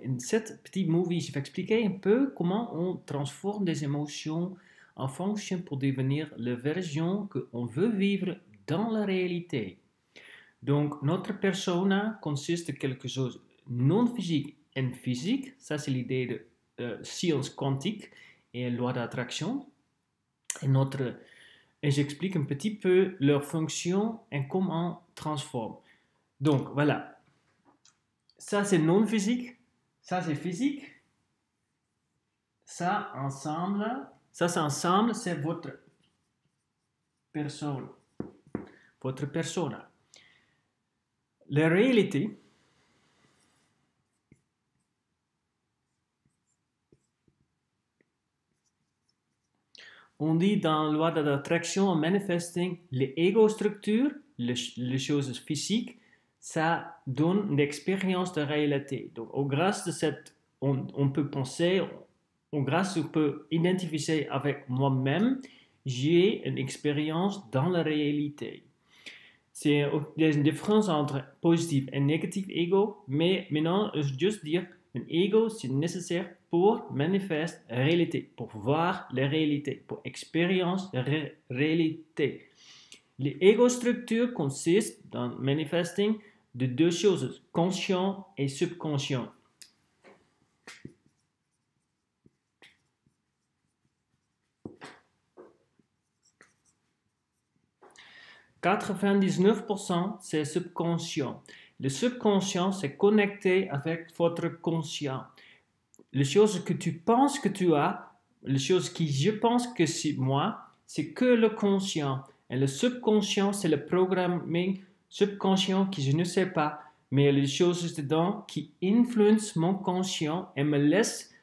in cette petite movie, je vais expliquer un peu comment on transforme des émotions en fonction pour devenir la version qu'on veut vivre dans la réalité. Donc, notre persona consiste de quelque chose non physique et physique. Ça, c'est l'idée de science quantique et loi d'attraction. Et j'explique un petit peu leur fonction et comment on transforme. Donc, voilà. Ça, c'est non physique. Ça, c'est physique. Ça, ensemble, c'est votre personne. Votre persona. La réalité, on dit dans la loi de l'attraction en manifesting, les ego-structures, les choses physiques, ça donne une expérience de réalité. Donc, grâce de cette, on peut penser, grâce on peut identifier avec moi-même, j'ai une expérience dans la réalité. Il y a une différence entre positif et négatif ego, mais maintenant, je veux juste dire, un ego, c'est nécessaire pour manifester la réalité, pour voir la réalité, pour expériencer la réalité. Les ego-structures consistent dans manifesting de deux choses, conscient et subconscient. « 99% c'est subconscient. Le subconscient, c'est connecté avec votre conscient. Les choses que tu penses que tu as, les choses que je pense que c'est moi, c'est que le conscient. Et le subconscient, c'est le programming subconscient que je ne sais pas, mais les choses dedans qui influencent mon conscient et me laissent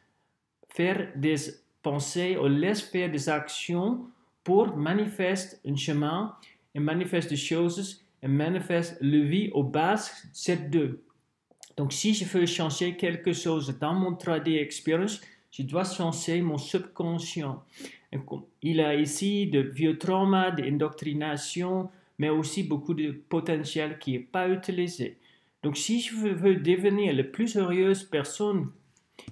faire des pensées ou laissent faire des actions pour manifester un chemin et manifeste des choses et manifeste la vie aux bases de ces deux. Donc, si je veux changer quelque chose dans mon 3D experience, je dois changer mon subconscient. Il y a ici de vieux traumas, d'indoctrination, mais aussi beaucoup de potentiel qui n'est pas utilisé. Donc, si je veux devenir la plus heureuse personne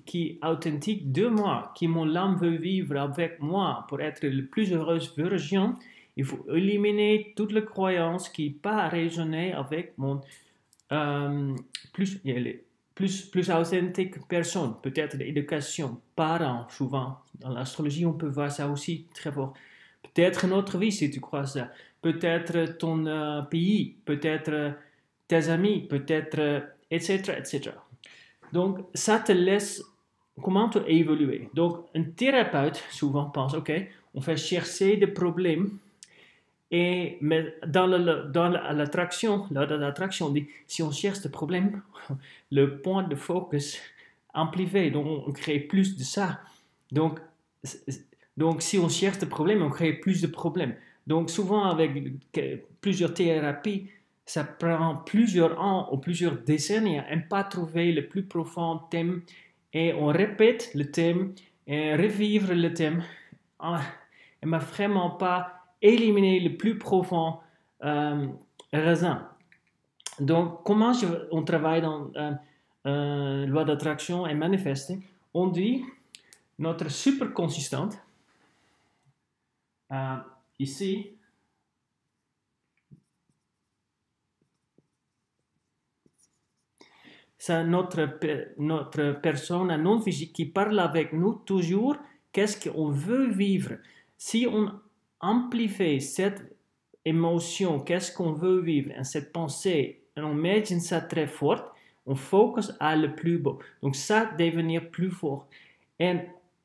qui est authentique de moi, qui mon âme veut vivre avec moi pour être la plus heureuse version, il faut éliminer toutes les croyances qui ne sont pas raisonnées avec mon plus authentique personne, peut-être l'éducation, parents, souvent. Dans l'astrologie, on peut voir ça aussi très fort. Peut-être notre vie, si tu crois ça. Peut-être ton pays, peut-être tes amis, peut-être, etc., etc. Donc, ça te laisse comment te évoluer. Donc, un thérapeute souvent pense, ok, on fait chercher des problèmes. Mais dans l'attraction, on dit, si on cherche des problèmes, le point de focus amplifié, donc on crée plus de ça. Donc si on cherche des problèmes, on crée plus de problèmes. Donc souvent avec plusieurs thérapies, ça prend plusieurs ans ou plusieurs décennies à ne pas trouver le plus profond thème et on répète le thème et revivre le thème et mais vraiment pas éliminer le plus profond raison. Donc, comment on travaille dans loi d'attraction et manifesting? On dit notre super consistante, ici, c'est notre personne non physique qui parle avec nous toujours qu'est-ce qu'on veut vivre. Si on amplifie cette émotion, qu'est-ce qu'on veut vivre, et cette pensée, et on imagine ça très fort, on focus à le plus beau. Donc ça devenir plus fort. Et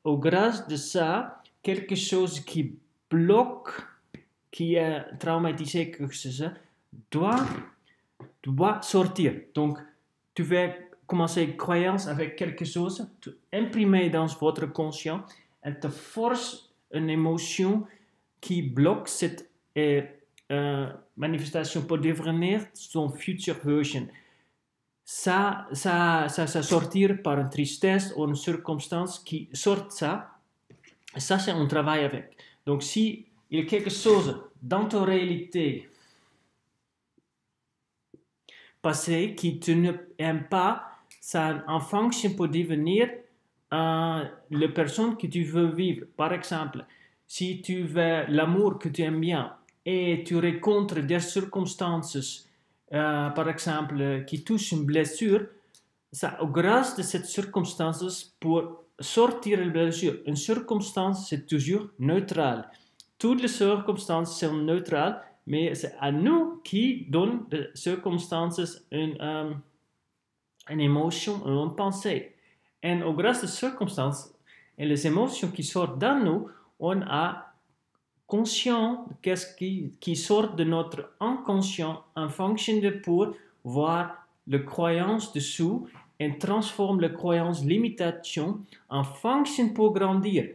grâce de ça, quelque chose qui bloque, qui est traumatisé, quelque chose, doit sortir. Donc, tu vas commencer une croyance avec quelque chose, tu imprimer dans votre conscient et te force une émotion qui bloque cette manifestation pour devenir son future version. Ça sortir par une tristesse ou une circonstance qui sort ça, c'est un travail avec. Donc, si il y a quelque chose dans ta réalité passée qui tu n'aimes pas, ça en fonction pour devenir la personne que tu veux vivre. Par exemple, si tu veux l'amour que tu aimes bien et tu rencontres des circonstances, par exemple, qui touchent une blessure, ça, grâce de cette circonstance, pour sortir de la blessure, une circonstance, c'est toujours neutral. Toutes les circonstances sont neutrales, mais c'est à nous qui donnons les circonstances une émotion, une pensée. Et grâce aux circonstances et les émotions qui sortent de nous, on a conscient de qu'est-ce qui sort de notre inconscient en fonction de pour voir les croyances dessous et transforme les croyances limitation en fonction pour grandir.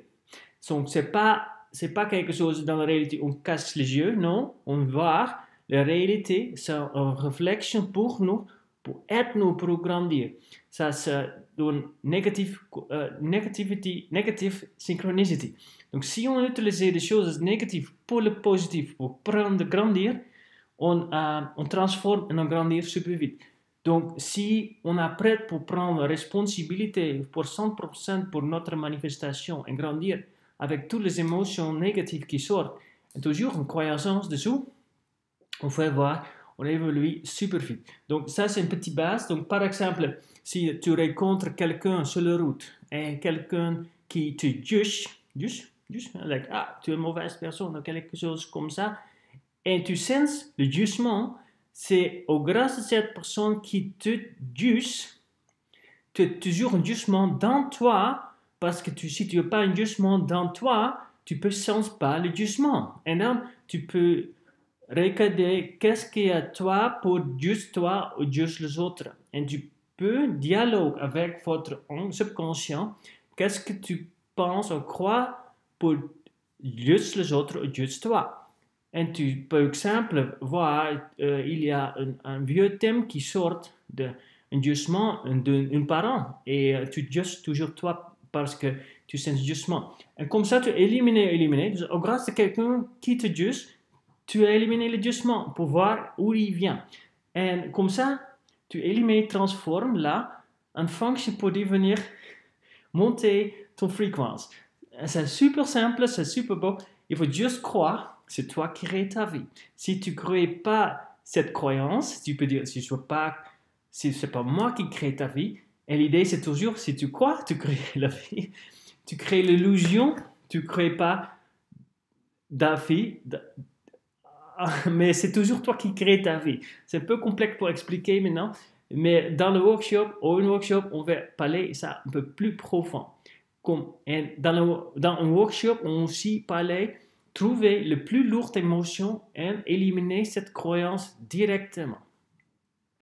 Donc, c'est pas quelque chose dans la réalité, on casse les yeux, non, on voit la réalité, c'est une réflexion pour nous, pour être nous, pour grandir. Ça, c'est une negative synchronicity. Donc, si on utilise des choses négatives pour le positif, pour prendre grandir, on transforme en grandir super vite. Donc, si on est prêt pour prendre la responsabilité pour 100% pour notre manifestation et grandir avec toutes les émotions négatives qui sortent, et toujours une croyance dessous, on fait voir, on évolue super vite. Donc, ça, c'est une petite base. Donc, par exemple, si tu rencontres quelqu'un sur la route et quelqu'un qui te juge, like, tu es une mauvaise personne ou quelque chose comme ça, et tu sens le jugement, c'est grâce à cette personne qui te juge, tu as toujours un jugement dans toi, parce que si tu n'as pas un jugement dans toi, tu ne sens pas le jugement. Et donc, tu peux regarder qu'est-ce qu'il y a toi pour juste toi ou juste les autres. Et tu peux dialoguer avec votre subconscient, qu'est-ce que tu penses ou crois pour juste les autres ou juste toi. Et tu peux, par exemple, voir, il y a un vieux thème qui sort d'un jugement d'un parent et tu juges toujours toi parce que tu sens jugement. Et comme ça, tu élimines. Grâce à quelqu'un qui te juge, tu as éliminé le jugement pour voir où il vient. Et comme ça, tu élimines, transformes là en fonction pour devenir monter ton fréquence. C'est super simple, c'est super beau. Il faut juste croire. C'est toi qui crée ta vie. Si tu ne crées pas cette croyance, tu peux dire, si c'est pas moi qui crée ta vie, et l'idée c'est toujours, si tu crois, tu crées la vie. Tu crées l'illusion, tu ne crées pas ta vie, mais c'est toujours toi qui crée ta vie. C'est un peu complexe pour expliquer maintenant, mais dans le workshop, on va parler ça un peu plus profond. Dans un workshop, on aussi parlait trouver le plus lourde émotion et éliminer cette croyance directement.